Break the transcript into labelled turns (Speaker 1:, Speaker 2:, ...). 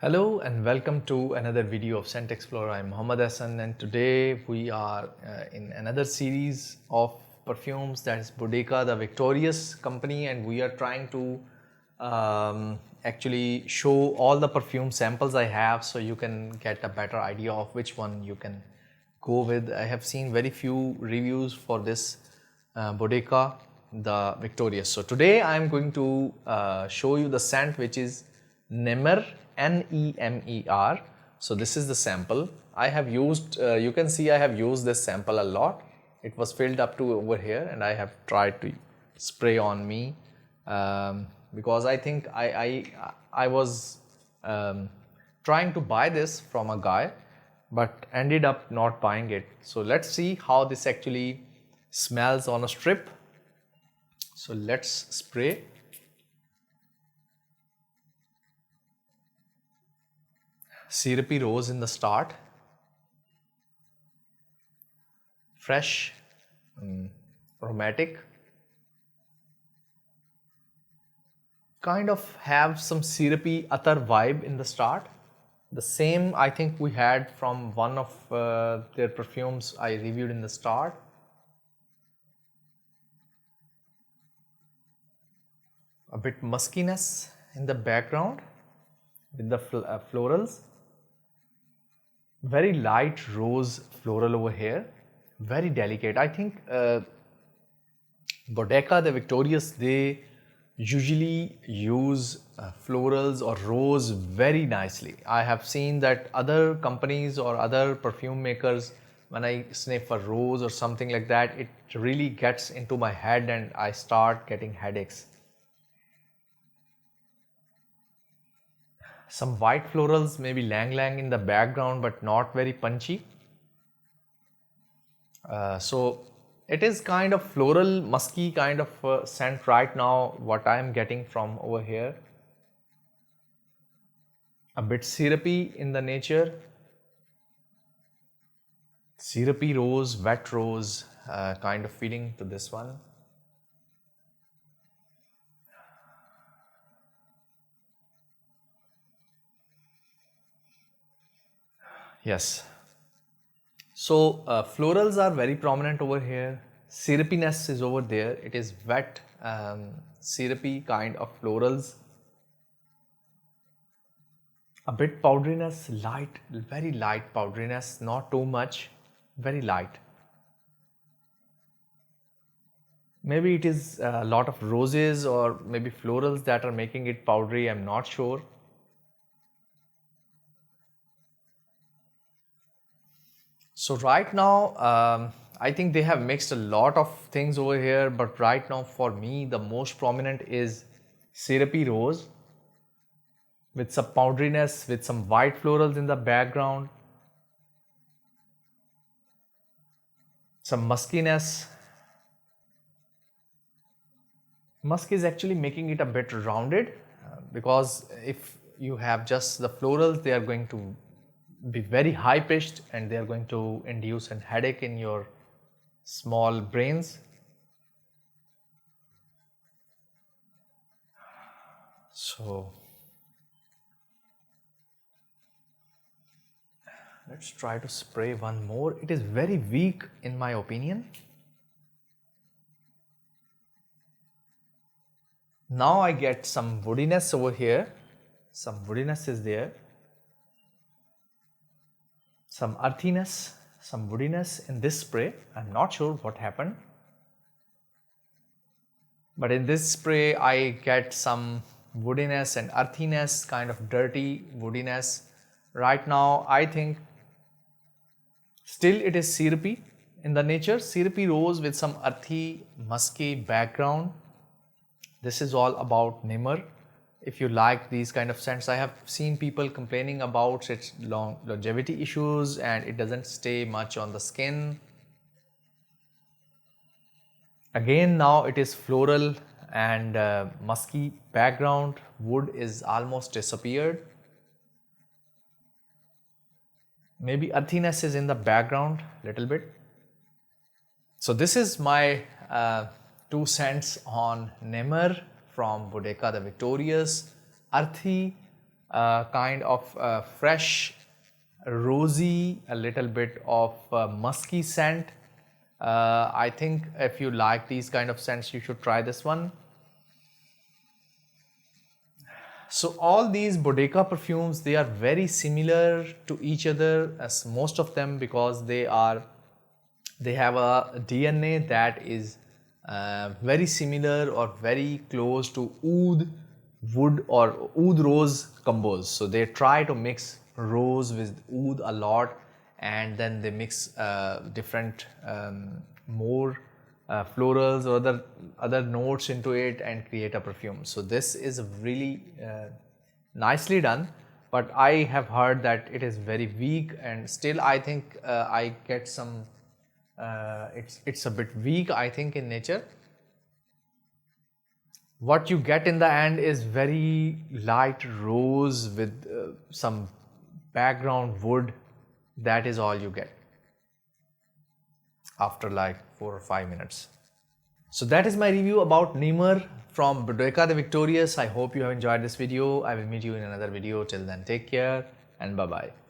Speaker 1: Hello and welcome to another video of Scent Explorer. I'm Mohammad Hassan and today we are in another series of perfumes, that is Boadicea The Victorious company, and we are trying to actually show all the perfume samples I have so you can get a better idea of which one you can go with. I have seen very few reviews for this Boadicea The Victorious. So today I'm going to show you the scent which is Nemer, Nemer. So this is the sample I have used. You can see I have used this sample a lot. It was filled up to over here and I have tried to spray on me because I think I was trying to buy this from a guy but ended up not buying it. So let's see how this actually smells on a strip. So let's spray. Syrupy rose in the start, fresh, aromatic, kind of have some syrupy attar vibe in the start. The same I think we had from one of their perfumes I reviewed in the start. A bit muskiness in the background with the florals. Very light rose floral over here, very delicate. I think Boadicea The Victorious, they usually use florals or rose very nicely. I have seen that other companies or other perfume makers, when I sniff a rose or something like that, it really gets into my head and I start getting headaches. Some white florals, maybe lang lang in the background, but not very punchy. So it is kind of floral, musky kind of scent right now, what I am getting from over here. A bit syrupy in the nature. Syrupy rose, wet rose kind of feeling to this one. Yes. So florals are very prominent over here. Syrupiness is over there. It is wet, syrupy kind of florals. A bit powderiness, light, very light powderiness, not too much, very light. Maybe it is a lot of roses or maybe florals that are making it powdery, I'm not sure. So right now, I think they have mixed a lot of things over here, but right now for me, the most prominent is syrupy rose with some powderiness, with some white florals in the background, some muskiness. Musk is actually making it a bit rounded because if you have just the florals, they are going to be very high pitched and they are going to induce a headache in your small brains. So let's try to spray one more. It is very weak in my opinion. Now I get some woodiness over here. Some woodiness is there. Some earthiness, some woodiness in this spray. I'm not sure what happened. But in this spray, I get some woodiness and earthiness, kind of dirty woodiness. Right now, I think still it is syrupy in the nature. Syrupy rose with some earthy, musky background. This is all about Nemer. If you like these kind of scents, I have seen people complaining about its longevity issues and it doesn't stay much on the skin. Again, now it is floral and musky background. Wood is almost disappeared. Maybe earthiness is in the background little bit. So this is my 2 cents on Nemer from Boadicea The Victorious. Earthy, kind of fresh, rosy, a little bit of musky scent. I think if you like these kind of scents, you should try this one. So all these Boadicea perfumes, they are very similar to each other, as most of them, because they have a DNA that is very similar or very close to oud wood or oud rose combos. So they try to mix rose with oud a lot, and then they mix different more florals or other notes into it and create a perfume. So this is really nicely done, but I have heard that it is very weak, and still I think I get some it's a bit weak, I think, in nature. What you get in the end is very light rose with some background wood. That is all you get after like 4 or 5 minutes. So that is my review about Nemer from Boadicea The Victorious. I hope you have enjoyed this video. I will meet you in another video. Till then, take care and bye bye.